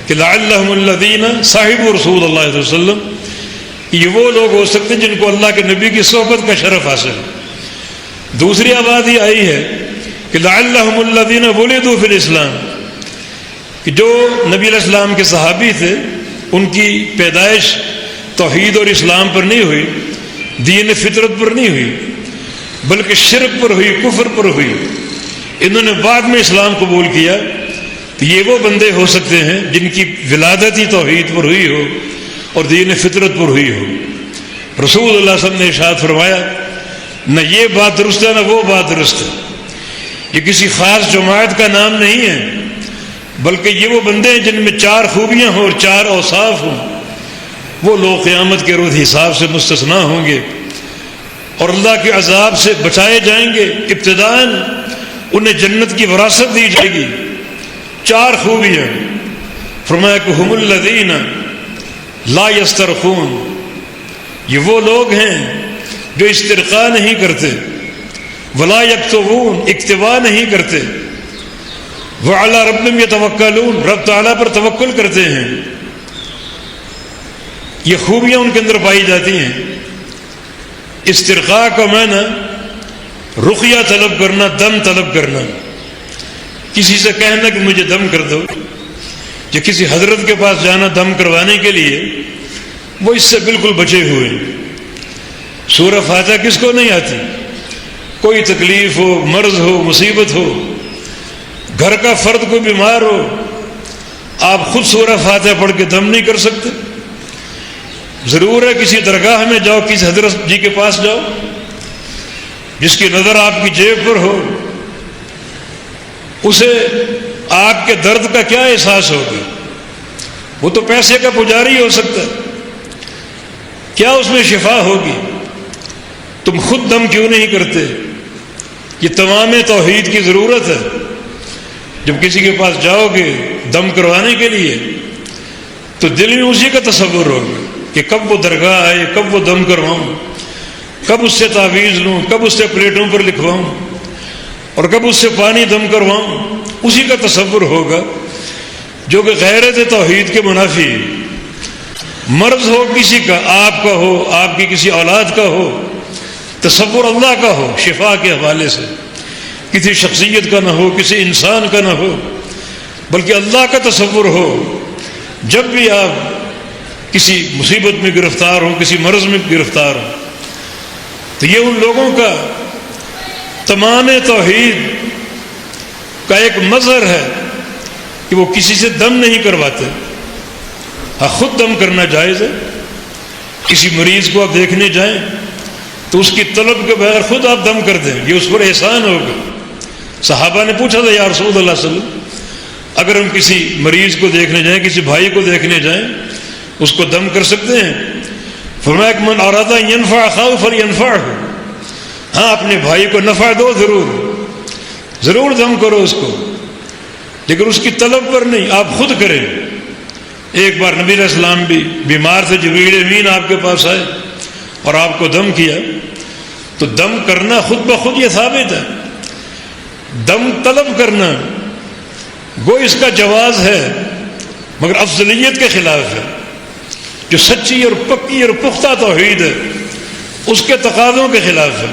کہ لعلہم الذین صاحب رسول اللہ صلی اللہ علیہ وسلم، یہ وہ لوگ ہو سکتے ہیں جن کو اللہ کے نبی کی صحبت کا شرف حاصل ہے۔ دوسری آواز یہ آئی ہے کہ لعلہم الذین ولدوا فی الاسلام، کہ جو نبی علیہ السلام کے صحابی تھے ان کی پیدائش توحید اور اسلام پر نہیں ہوئی، دین فطرت پر نہیں ہوئی، بلکہ شرک پر ہوئی، کفر پر ہوئی، انہوں نے بعد میں اسلام قبول کیا، تو یہ وہ بندے ہو سکتے ہیں جن کی ولادت ہی توحید پر ہوئی ہو اور دین فطرت پر ہوئی ہو۔ رسول اللہ صلی اللہ علیہ وسلم نے ارشاد فرمایا نہ یہ بات درست ہے نہ وہ بات درست ہے، یہ کسی خاص جماعت کا نام نہیں ہے، بلکہ یہ وہ بندے ہیں جن میں 4 خوبیاں ہوں اور 4 اوصاف ہوں، وہ لوگ قیامت کے روز حساب سے مستثنا ہوں گے اور اللہ کے عذاب سے بچائے جائیں گے۔ ابتداءً انہیں جنت کی وراثت دی جائے گی، 4 خوبیاں، فرمایا کہ ہم الذین لا یسترخون، یہ وہ لوگ ہیں جو استرخاء نہیں کرتے، ولا یکتوون، اکتوا نہیں کرتے، وعلی ربہم یتوکلون، رب تعالیٰ پر توکل کرتے ہیں۔ یہ خوبیاں ان کے اندر پائی جاتی ہیں۔ استرخاء کا معنی رقیہ طلب کرنا، دم طلب کرنا، کسی سے کہنا کہ مجھے دم کر دو، یا کسی حضرت کے پاس جانا دم کروانے کے لیے، وہ اس سے بالکل بچے ہوئے۔ سورہ فاتحہ کس کو نہیں آتی؟ کوئی تکلیف ہو، مرض ہو، مصیبت ہو، گھر کا فرد کوئی بیمار ہو، آپ خود سورہ فاتحہ پڑھ کے دم نہیں کر سکتے، ضرور ہے کسی درگاہ میں جاؤ، کسی حضرت جی کے پاس جاؤ جس کی نظر آپ کی جیب پر ہو، اسے آپ کے درد کا کیا احساس ہوگا؟ وہ تو پیسے کا پجاری ہو سکتا ہے، کیا اس میں شفا ہوگی؟ تم خود دم کیوں نہیں کرتے؟ یہ تمام توحید کی ضرورت ہے۔ جب کسی کے پاس جاؤ گے دم کروانے کے لیے تو دل میں اسی کا تصور ہوگا کہ کب وہ درگاہ آئے، کب وہ دم کرواؤں، کب اس سے تعویذ لوں، کب اس سے پلیٹوں پر لکھواؤں، اور کب اس سے پانی دم کرواؤں، اسی کا تصور ہوگا، جو کہ غیرت توحید کے منافی ہے۔ مرض ہو کسی کا، آپ کا ہو، آپ کی کسی اولاد کا ہو، تصور اللہ کا ہو شفا کے حوالے سے، کسی شخصیت کا نہ ہو، کسی انسان کا نہ ہو، بلکہ اللہ کا تصور ہو۔ جب بھی آپ کسی مصیبت میں گرفتار ہوں، کسی مرض میں گرفتار ہوں، تو یہ ان لوگوں کا تمام توحید کا ایک مظہر ہے کہ وہ کسی سے دم نہیں کرواتے۔ ہاں، خود دم کرنا جائز ہے۔ کسی مریض کو آپ دیکھنے جائیں تو اس کی طلب کے بغیر خود آپ دم کر دیں، یہ اس پر احسان ہوگا۔ صحابہ نے پوچھا تھا یا رسول اللہ صلی اللہ علیہ وسلم، اگر ہم کسی مریض کو دیکھنے جائیں، کسی بھائی کو دیکھنے جائیں، اس کو دم کر سکتے ہیں؟ فرمایا کہ من اراد ان ينفع اخاه فلينفعه، ہاں اپنے بھائی کو نفع دو، ضرور دم کرو اس کو، لیکن اس کی طلب پر نہیں، آپ خود کریں۔ ایک بار نبی علیہ السلام بھی بیمار تھے، جبریل امین آپ کے پاس آئے اور آپ کو دم کیا، تو دم کرنا خود بخود یہ ثابت ہے۔ دم طلب کرنا گو اس کا جواز ہے، مگر افضلیت کے خلاف ہے۔ جو سچی اور پکی اور پختہ توحید ہے اس کے تقاضوں کے خلاف ہے،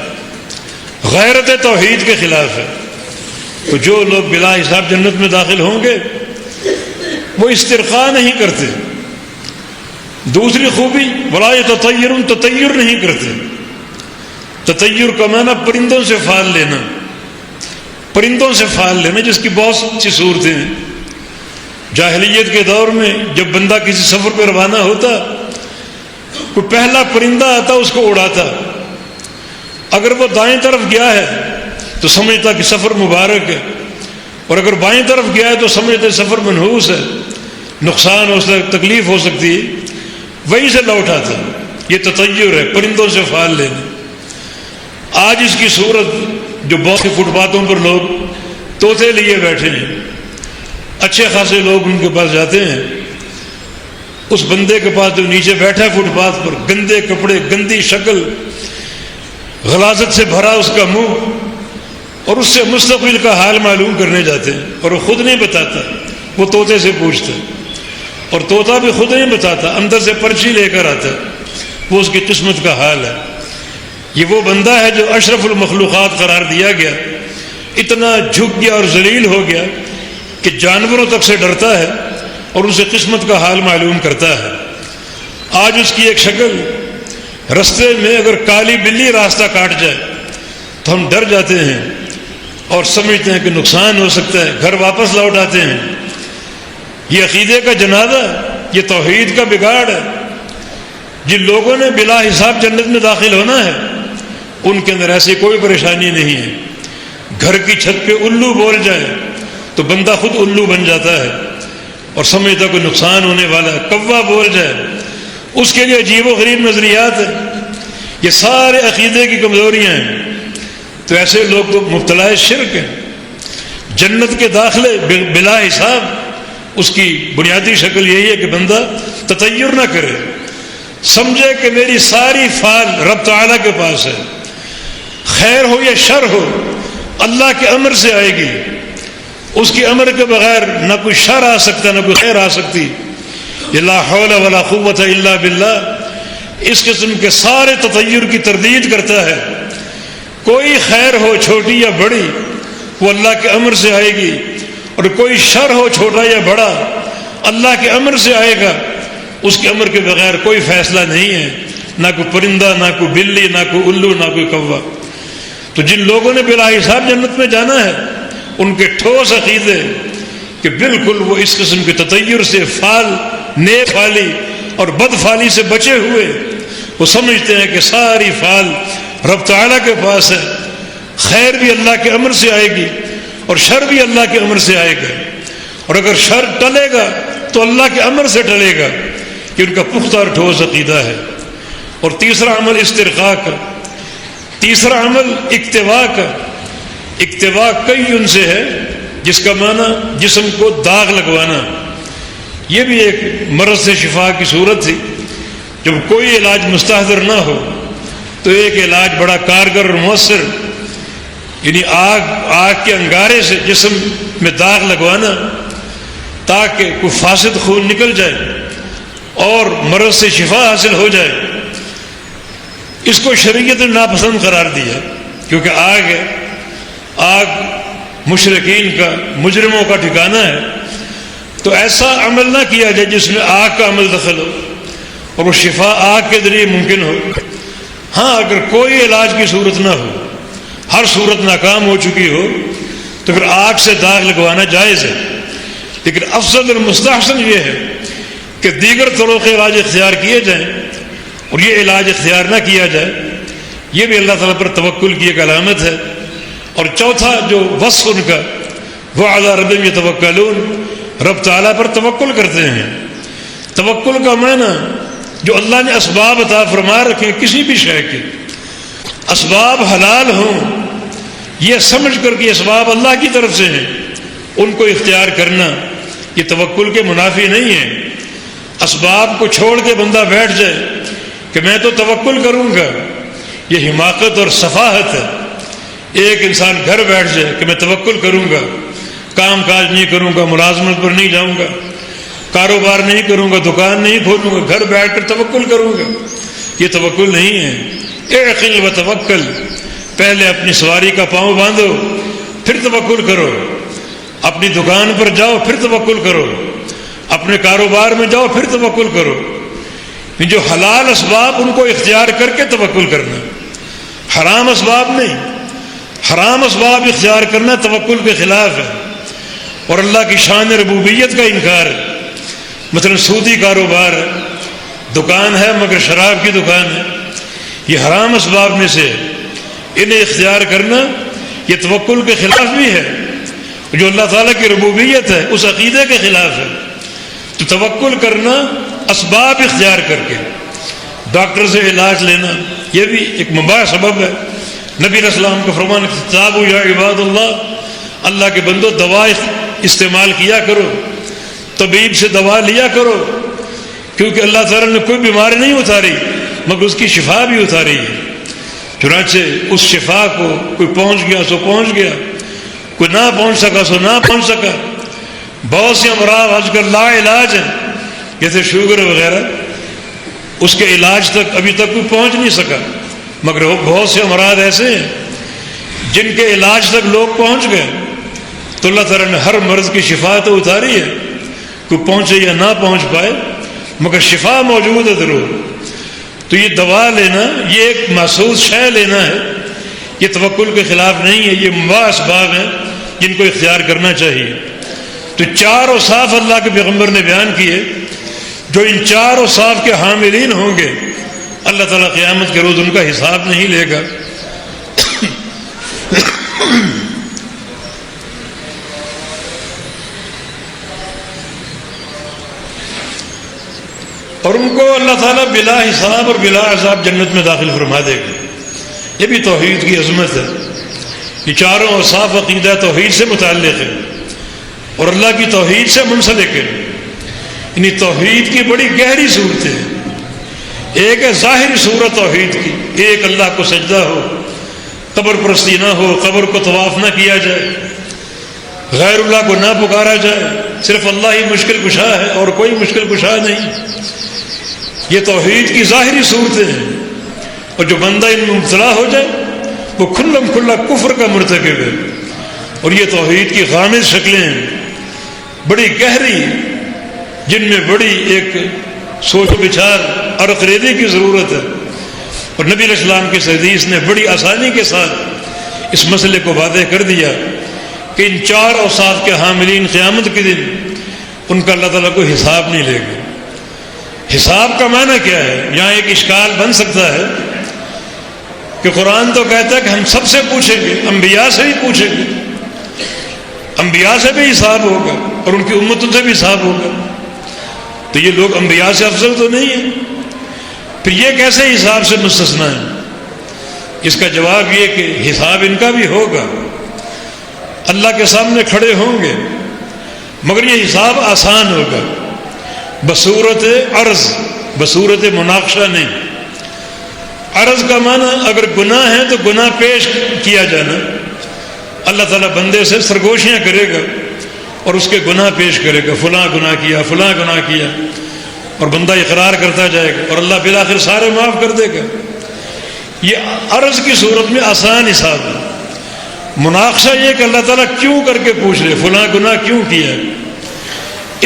غیرت توحید کے خلاف ہے۔ تو جو لوگ بلا حساب جنت میں داخل ہوں گے وہ استرقاء نہیں کرتے۔ دوسری خوبی ولا یتطیرون، تطیر نہیں کرتے۔ تطیر کا معنی پرندوں سے پھال لینا، پرندوں سے پھال لینا، جس کی بہت سی صورتیں ہیں۔ جاہلیت کے دور میں جب بندہ کسی سفر پہ روانہ ہوتا، کوئی پہلا پرندہ آتا اس کو اڑاتا، اگر وہ دائیں طرف گیا ہے تو سمجھتا کہ سفر مبارک ہے، اور اگر بائیں طرف گیا ہے تو سمجھتا سفر منحوس ہے، نقصان ہو سکتا، تکلیف ہو سکتی ہے، وہیں سے لوٹ آتا۔ یہ تطیر ہے، پرندوں سے پھال لینا۔ آج اس کی صورت جو بہت سی فٹ پاتھوں پر لوگ طوطے لیے بیٹھے ہیں، اچھے خاصے لوگ ان کے پاس جاتے ہیں، اس بندے کے پاس جو نیچے بیٹھا ہے فٹ پاتھ پر، گندے کپڑے، گندی شکل، غلاظت سے بھرا اس کا منہ، اور اس سے مستقبل کا حال معلوم کرنے جاتے ہیں، اور وہ خود نہیں بتاتا، وہ طوطے سے پوچھتا ہے، اور طوطا بھی خود نہیں بتاتا، اندر سے پرچی لے کر آتا ہے، وہ اس کی قسمت کا حال ہے۔ یہ وہ بندہ ہے جو اشرف المخلوقات قرار دیا گیا، اتنا جھک گیا اور ذلیل ہو گیا کہ جانوروں تک سے ڈرتا ہے اور اسے قسمت کا حال معلوم کرتا ہے۔ آج اس کی ایک شکل، رستے میں اگر کالی بلی راستہ کاٹ جائے تو ہم ڈر جاتے ہیں اور سمجھتے ہیں کہ نقصان ہو سکتا ہے، گھر واپس لوٹ آتے ہیں۔ یہ عقیدے کا جنازہ، یہ توحید کا بگاڑ ہے۔ جن لوگوں نے بلا حساب جنت میں داخل ہونا ہے ان کے اندر ایسی کوئی پریشانی نہیں ہے۔ گھر کی چھت پہ الو بول جائے تو بندہ خود الو بن جاتا ہے اور سمجھتا کوئی نقصان ہونے والا ہے، کوا بول جائے اس کے لیے عجیب و غریب نظریات ہیں۔ یہ سارے عقیدے کی کمزوریاں ہیں۔ تو ایسے لوگ تو مبتلا شرک ہیں۔ جنت کے داخلے بلا حساب اس کی بنیادی شکل یہی ہے کہ بندہ تطیر نہ کرے، سمجھے کہ میری ساری فعال رب تعالیٰ کے پاس ہے، خیر ہو یا شر ہو اللہ کے امر سے آئے گی، اس کے امر کے بغیر نہ کوئی شر آ سکتا نہ کوئی خیر آ سکتی۔ لا حول ولا قوت الا باللہ اس قسم کے سارے تطیر کی تردید کرتا ہے۔ کوئی خیر ہو چھوٹی یا بڑی وہ اللہ کے امر سے آئے گی، اور کوئی شر ہو چھوٹا یا بڑا اللہ کے امر سے آئے گا، اس کے امر کے بغیر کوئی فیصلہ نہیں ہے، نہ کوئی پرندہ، نہ کوئی بلی، نہ کوئی الو، نہ کوئی کوا۔ تو جن لوگوں نے بلا حساب جنت میں جانا ہے ان کے ٹھوس عقیدے کہ بالکل وہ اس قسم کے تطیر سے نیک فالی اور بد فالی سے بچے ہوئے، وہ سمجھتے ہیں کہ ساری فال رب تعالیٰ کے پاس ہے، خیر بھی اللہ کے امر سے آئے گی اور شر بھی اللہ کے امر سے آئے گا، اور اگر شر ٹلے گا تو اللہ کے امر سے ٹلے گا، کہ ان کا پختہ اور ٹھوس عقیدہ ہے۔ اور تیسرا عمل استرقاء کا، تیسرا عمل اکتواء کا۔ اکتواء کئی ان سے ہے، جس کا معنی جسم کو داغ لگوانا۔ یہ بھی ایک مرض سے شفا کی صورت تھی۔ جب کوئی علاج مستحضر نہ ہو تو ایک علاج بڑا کارگر اور مؤثر، یعنی آگ کے انگارے سے جسم میں داغ لگوانا تاکہ کوئی فاسد خون نکل جائے اور مرض سے شفا حاصل ہو جائے۔ اس کو شریعت نے ناپسند قرار دیا، کیونکہ آگ ہے، آگ مشرکین کا، مجرموں کا ٹھکانہ ہے۔ تو ایسا عمل نہ کیا جائے جس میں آگ کا عمل دخل ہو اور وہ شفا آگ کے ذریعے ممکن ہو۔ ہاں، اگر کوئی علاج کی صورت نہ ہو، ہر صورت ناکام ہو چکی ہو، تو پھر آگ سے داغ لگوانا جائز ہے۔ لیکن افضل اور مستحسن یہ ہے کہ دیگر طرق کے علاج اختیار کیے جائیں اور یہ علاج اختیار نہ کیا جائے۔ یہ بھی اللہ تعالیٰ پر توکل کی ایک علامت ہے۔ اور چوتھا جو وصف ان کا، وہ علی ربہم یتوکلون، رب تعالیٰ پر توکل کرتے ہیں۔ توکل کا معنی جو اللہ نے اسباب عطا فرما رکھے کسی بھی شے کے، اسباب حلال ہوں، یہ سمجھ کر کہ اسباب اللہ کی طرف سے ہیں، ان کو اختیار کرنا یہ توکل کے منافی نہیں ہے۔ اسباب کو چھوڑ کے بندہ بیٹھ جائے کہ میں تو توکل کروں گا، یہ حماقت اور سفاہت ہے۔ ایک انسان گھر بیٹھ جائے کہ میں توکل کروں گا، کام کاج نہیں کروں گا، ملازمت پر نہیں جاؤں گا، کاروبار نہیں کروں گا، دکان نہیں کھولوں گا، گھر بیٹھ کر توکل کروں گا، یہ توکل نہیں ہے۔ اعقل و توکل، پہلے اپنی سواری کا پاؤں باندھو پھر توکل کرو، اپنی دکان پر جاؤ پھر توکل کرو، اپنے کاروبار میں جاؤ پھر توکل کرو۔ جو حلال اسباب ان کو اختیار کر کے توکل کرنا، حرام اسباب نہیں۔ حرام اسباب اختیار کرنا توکل کے خلاف ہے اور اللہ کی شان ربوبیت کا انکار ہے۔ مثلا سودی کاروبار ہے، دکان ہے مگر شراب کی دکان ہے، یہ حرام اسباب میں سے ہے۔ انہیں اختیار کرنا یہ توکل کے خلاف بھی ہے، جو اللہ تعالیٰ کی ربوبیت ہے اس عقیدے کے خلاف ہے۔ تو توکل کرنا اسباب اختیار کر کے، ڈاکٹر سے علاج لینا، یہ بھی ایک مباح سبب ہے۔ نبی علیہ السلام کا فرمان، کتابو یا عباد اللہ، اللہ کے بندو دوا استعمال کیا کرو، طبیب سے دوا لیا کرو، کیونکہ اللہ تعالیٰ نے کوئی بیماری نہیں اتاری مگر اس کی شفا بھی اتاری ہے۔ چنانچہ اس شفا کو کوئی پہنچ گیا سو پہنچ گیا، کوئی نہ پہنچ سکا سو نہ پہنچ سکا۔ بہت سے امراض آج کل لا علاج ہیں، جیسے شوگر وغیرہ، اس کے علاج تک ابھی تک کوئی پہنچ نہیں سکا، مگر بہت سے امراض ایسے ہیں جن کے علاج تک لوگ پہنچ گئے۔ تو اللہ تعالیٰ نے ہر مرض کی شفا تو اتاری ہے، کوئی پہنچے یا نہ پہنچ پائے مگر شفا موجود ہے ضرور۔ تو یہ دوا لینا، یہ ایک محسوس شے لینا ہے، یہ توکل کے خلاف نہیں ہے، یہ مباح اسباب ہیں جن کو اختیار کرنا چاہیے۔ تو چار اوصاف اللہ کے پیغمبر نے بیان کیے، جو ان چار اوصاف کے حاملین ہوں گے اللہ تعالیٰ قیامت کے روز ان کا حساب نہیں لے گا۔ اور ان کو اللہ تعالیٰ بلا حساب اور بلا عذاب جنت میں داخل فرما دے گا۔ یہ بھی توحید کی عظمت ہے۔ یہ چاروں اوصاف عقیدہ توحید سے متعلق ہے اور اللہ کی توحید سے منسلک ہے۔ یعنی توحید کی بڑی گہری صورتیں ہیں۔ ایک ہے ظاہری صورت توحید کی، ایک اللہ کو سجدہ ہو، قبر پرستی نہ ہو، قبر کو طواف نہ کیا جائے، غیر اللہ کو نہ پکارا جائے، صرف اللہ ہی مشکل کشا ہے اور کوئی مشکل کشا نہیں۔ یہ توحید کی ظاہری صورتیں ہیں، اور جو بندہ ان میں مبتلا ہو جائے وہ کھلم کھلا کفر کا مرتکب ہے۔ اور یہ توحید کی غامض شکلیں ہیں، بڑی گہری، جن میں بڑی ایک سوچ و بچار اور عقیدے کی ضرورت ہے۔ اور نبی علیہ السلام کی حدیث نے بڑی آسانی کے ساتھ اس مسئلے کو واضح کر دیا کہ ان 4 اوصاف کے حاملین قیامت کے دن ان کا اللہ تعالیٰ کوئی حساب نہیں لے گا۔ حساب کا معنی کیا ہے؟ یہاں ایک اشکال بن سکتا ہے کہ قرآن تو کہتا ہے کہ ہم سب سے پوچھیں گے، انبیاء سے بھی پوچھیں گے، انبیاء سے بھی حساب ہوگا اور ان کی امتوں سے بھی حساب ہوگا، تو یہ لوگ انبیاء سے افضل تو نہیں ہیں، پھر یہ کیسے حساب سے مستثنیٰ ہیں؟ اس کا جواب یہ کہ حساب ان کا بھی ہوگا، اللہ کے سامنے کھڑے ہوں گے، مگر یہ حساب آسان ہوگا، بصورت عرض، بصورت مناقشہ نہیں۔ عرض کا معنی اگر گناہ ہے تو گناہ پیش کیا جانا، اللہ تعالیٰ بندے سے سرگوشیاں کرے گا اور اس کے گناہ پیش کرے گا، فلاں گناہ کیا، فلاں گناہ کیا، اور بندہ اقرار کرتا جائے گا اور اللہ بالآخر سارے معاف کر دے گا۔ یہ عرض کی صورت میں آسان حساب ہے۔ مناقشہ یہ کہ اللہ تعالیٰ کیوں کر کے پوچھ رہے، فلاں گناہ کیوں کیا ہے،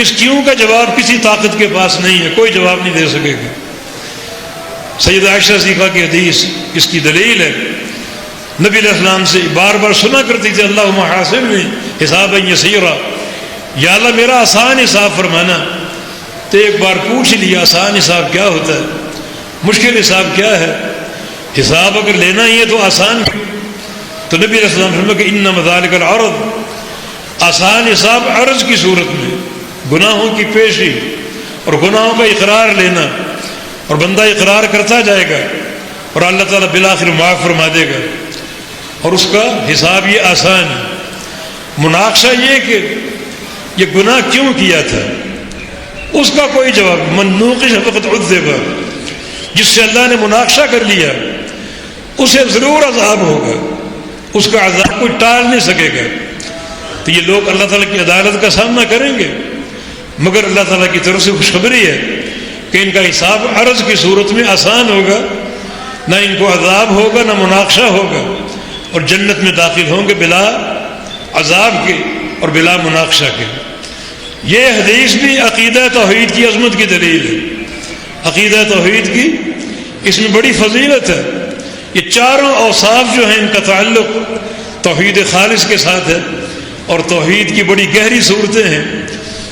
اس کیوں کا جواب کسی طاقت کے پاس نہیں ہے، کوئی جواب نہیں دے سکے گا۔ سیدہ عائشہ صدیقہ کی حدیث اس کی دلیل ہے، نبی علیہ السلام سے بار بار سنا کرتی تھی، اللہم حاسبنی حسابا یسیرا، یا اللہ میرا آسان حساب فرمانا۔ تو ایک بار پوچھ لیا آسان حساب کیا ہوتا ہے، مشکل حساب کیا ہے، حساب اگر لینا ہی ہے تو آسان، تو نبی علیہ السلام فرمایا کہ انما ذالک العرض، آسان حساب عرض کی صورت میں، گناہوں کی پیشی اور گناہوں کا اقرار لینا، اور بندہ اقرار کرتا جائے گا اور اللہ تعالیٰ بالآخر معاف فرما دے گا، اور اس کا حساب یہ آسان ہے۔ مناقشہ یہ کہ یہ گناہ کیوں کیا تھا، اس کا کوئی جواب، من نوقش فقد عذب، جس سے اللہ نے مناقشہ کر لیا اسے ضرور عذاب ہوگا، اس کا عذاب کوئی ٹال نہیں سکے گا۔ تو یہ لوگ اللہ تعالیٰ کی عدالت کا سامنا کریں گے، مگر اللہ تعالیٰ کی طرف سے خوشخبری ہے کہ ان کا حساب عرض کی صورت میں آسان ہوگا، نہ ان کو عذاب ہوگا نہ مناقشہ ہوگا، اور جنت میں داخل ہوں گے بلا عذاب کے اور بلا مناقشہ کے۔ یہ حدیث بھی عقیدہ توحید کی عظمت کی دلیل ہے، عقیدہ توحید کی اس میں بڑی فضیلت ہے۔ یہ چاروں اوصاف جو ہیں ان کا تعلق توحید خالص کے ساتھ ہے، اور توحید کی بڑی گہری صورتیں ہیں۔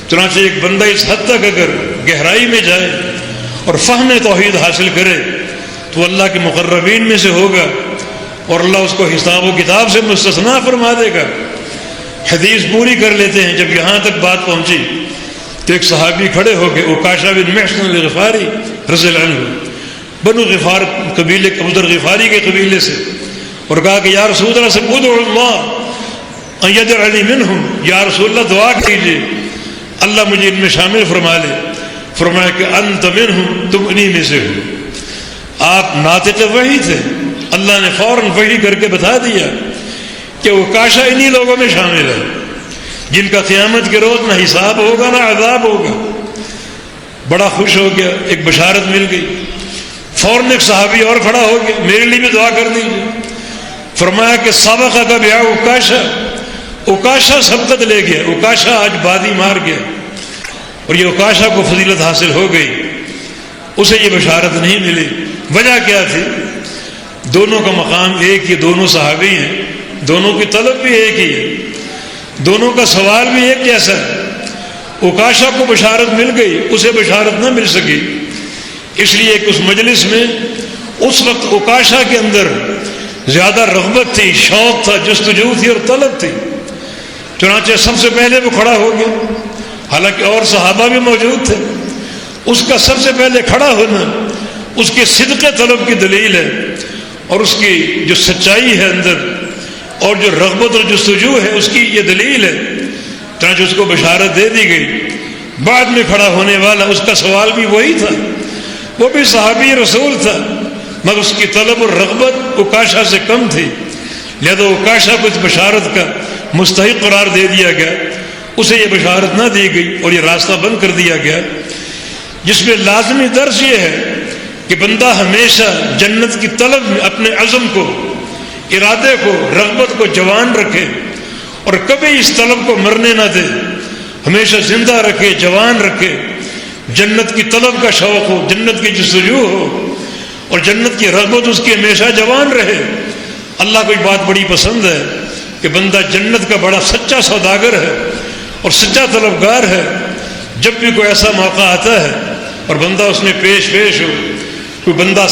چنانچہ ایک بندہ اس حد تک اگر گہرائی میں جائے اور فہم توحید حاصل کرے تو اللہ کے مقربین میں سے ہوگا، اور اللہ اس کو حساب و کتاب سے مستثنیٰ فرما دے گا۔ حدیث پوری کر لیتے ہیں، جب یہاں تک بات پہنچی تو ایک صحابی کھڑے ہو کے، عکاشہ بن محصن الغفاری رضی اللہ عنہ، بنو غفار قبیلے، ابو غفاری کے قبیلے سے، اور کہا کہ یا رسول اللہ سے ادعو اللہ ان یجعلنی منہم، یا رسول اللہ دعا کیجیے اللہ مجھے ان میں شامل فرما لے۔ فرمایا کہ انت منہم، تم انہی میں سے ہو۔ آپ ناطق وحی تھے، اللہ نے فوراً وحی کر کے بتا دیا کہ وہ کاشا انہی لوگوں میں شامل ہے جن کا قیامت کے روز نہ حساب ہوگا نہ عذاب ہوگا۔ بڑا خوش ہو گیا، ایک بشارت مل گئی۔ فوراً ایک صحابی اور کھڑا ہو گیا، میرے لیے بھی دعا کر دیجیے۔ فرمایا کہ سابقہ کا بیاہ عکاشہ، عکاشہ سبقت لے گیا، عکاشہ آج بادی مار گیا، اور یہ عکاشہ کو فضیلت حاصل ہو گئی، اسے یہ بشارت نہیں ملی۔ وجہ کیا تھی؟ دونوں کا مقام ایک ہی، دونوں صحابی ہیں، دونوں کی طلب بھی ایک ہی ہے، دونوں کا سوال بھی ایک جیسا ہے۔ عکاشہ کو بشارت مل گئی، اسے بشارت نہ مل سکی، اس لیے کہ اس مجلس میں اس وقت عکاشہ کے اندر زیادہ رغبت تھی، شوق تھا، جستجو تھی اور طلب تھی، چنانچہ سب سے پہلے وہ کھڑا ہو گیا، حالانکہ اور صحابہ بھی موجود تھے۔ اس کا سب سے پہلے کھڑا ہونا اس کے صدق طلب کی دلیل ہے، اور اس کی جو سچائی ہے اندر اور جو رغبت اور جستجو ہے اس کی یہ دلیل ہے، چنانچہ اس کو بشارت دے دی گئی۔ بعد میں کھڑا ہونے والا اس کا سوال بھی وہی تھا، وہ بھی صحابی رسول تھا، مگر اس کی طلب اور رغبت عکاشہ سے کم تھی، لہذا عکاشہ کو اس بشارت کا مستحق قرار دے دیا گیا، اسے یہ بشارت نہ دی گئی اور یہ راستہ بند کر دیا گیا، جس میں لازمی درس یہ ہے کہ بندہ ہمیشہ جنت کی طلب میں اپنے عزم کو، ارادے کو، رغبت کو جوان رکھے، اور کبھی اس طلب کو مرنے نہ دے، ہمیشہ زندہ رکھے، جوان رکھے، جنت کی طلب کا شوق ہو، جنت کی جستجو ہو، اور جنت کی رغبت اس کی ہمیشہ جوان رہے۔ اللہ کو ایک بات بڑی پسند ہے کہ بندہ جنت کا بڑا سچا سوداگر ہے اور سچا طلبگار ہے. جب بھی کوئی ایسا موقع آتا ہے اور بندہ اس میں پیش ہو، کوئی بندہ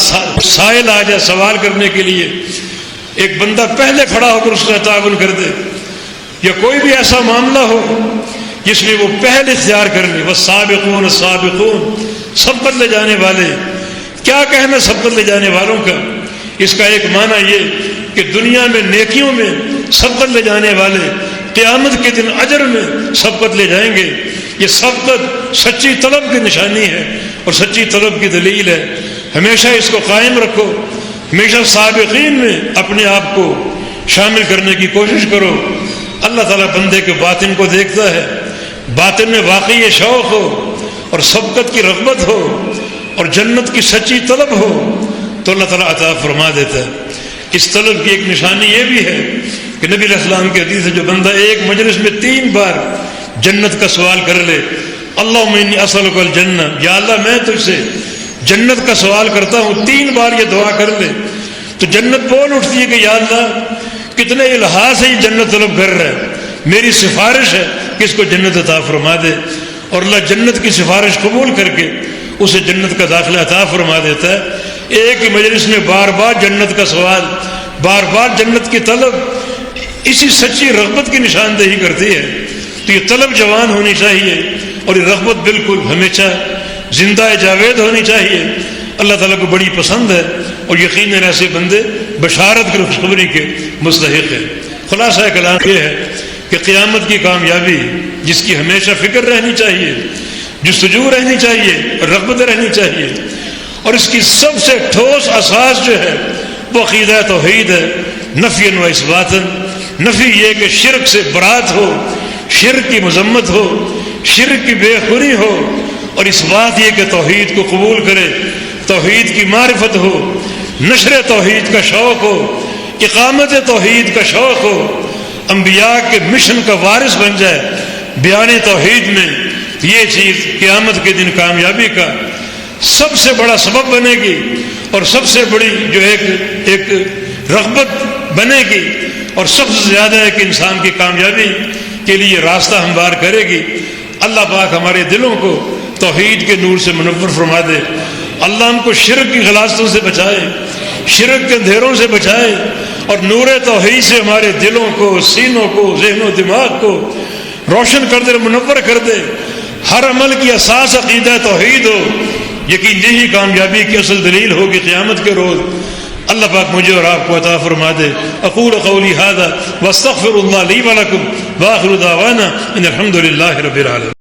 سائل آ جائے سوال کرنے کے لیے، ایک بندہ پہلے کھڑا ہو کر اس کا تعاون کر دے، یا کوئی بھی ایسا معاملہ ہو جس میں وہ پہل اختیار کر لے. والسابقون السابقون، سبقت لے جانے والے. کیا کہنا سبقت لے جانے والوں کا؟ اس کا ایک معنی یہ کہ دنیا میں نیکیوں میں سبقت لے جانے والے قیامت کے دن اجر میں سبقت لے جائیں گے. یہ سبقت سچی طلب کی نشانی ہے اور سچی طلب کی دلیل ہے. ہمیشہ اس کو قائم رکھو، ہمیشہ سابقین میں اپنے آپ کو شامل کرنے کی کوشش کرو. اللہ تعالیٰ بندے کے باطن کو دیکھتا ہے. باطن میں واقعی یہ شوق ہو اور سبقت کی رغبت ہو اور جنت کی سچی طلب ہو تو اللہ تعالیٰ عطا فرما دیتا ہے. اس طلب کی ایک نشانی یہ بھی ہے کہ نبی علیہ السلام کی حدیث ہے، جو بندہ ایک مجلس میں 3 بار جنت کا سوال کر لے، اللہم انی اسألک الجنہ، یا اللہ میں تجھ سے جنت کا سوال کرتا ہوں، 3 بار یہ دعا کر لے تو جنت بول اٹھتی ہے کہ یا اللہ کتنے الہا سے یہ جنت طلب کر رہا ہے، میری سفارش ہے کہ اس کو جنت عطا فرما دے. اور اللہ جنت کی سفارش قبول کر کے اسے جنت کا داخلہ عطا فرما دیتا ہے. ایک ہی مجلس میں بار بار جنت کا سوال، بار بار جنت کی طلب، اسی سچی رغبت کی نشاندہی کرتی ہے. تو یہ طلب جوان ہونی چاہیے اور یہ رغبت بالکل ہمیشہ زندہ جاوید ہونی چاہیے. اللہ تعالیٰ کو بڑی پسند ہے اور یقیناً ایسے بندے بشارت کی خوشخبری کے مستحق ہیں. خلاصہ کلام یہ ہے کہ قیامت کی کامیابی جس کی ہمیشہ فکر رہنی چاہیے، جستجو رہنی چاہیے، رغبت رہنی چاہیے، اور اس کی سب سے ٹھوس اساس جو ہے وہ عقیدہ توحید ہے، نفی و اثباتاً. نفی یہ کہ شرک سے برات ہو، شرک کی مذمت ہو، شرک کی بے خوری ہو، اور اس بات یہ کہ توحید کو قبول کرے، توحید کی معرفت ہو، نشر توحید کا شوق ہو، اقامت توحید کا شوق ہو، انبیاء کے مشن کا وارث بن جائے بیان توحید میں. یہ چیز قیامت کے دن کامیابی کا سب سے بڑا سبب بنے گی اور سب سے بڑی جو ایک رغبت بنے گی، اور سب سے زیادہ ہے کہ انسان کی کامیابی کے لیے راستہ ہموار کرے گی. اللہ پاک ہمارے دلوں کو توحید کے نور سے منور فرما دے. اللہ ہم کو شرک کی غلاظتوں سے بچائے، شرک کے اندھیروں سے بچائے، اور نور توحید سے ہمارے دلوں کو، سینوں کو، ذہن و دماغ کو روشن کر دے، منور کر دے. ہر عمل کی اساس عقیدہ توحید ہو. یقین یہی کامیابی کی اصل دلیل ہوگی قیامت کے روز. اللہ پاک مجھے اور آپ کو عطا فرما دے. اقول قولی ھذا واستغفر اللہ لی ولکم واخر دعوانا ان الحمد للہ رب العالمین.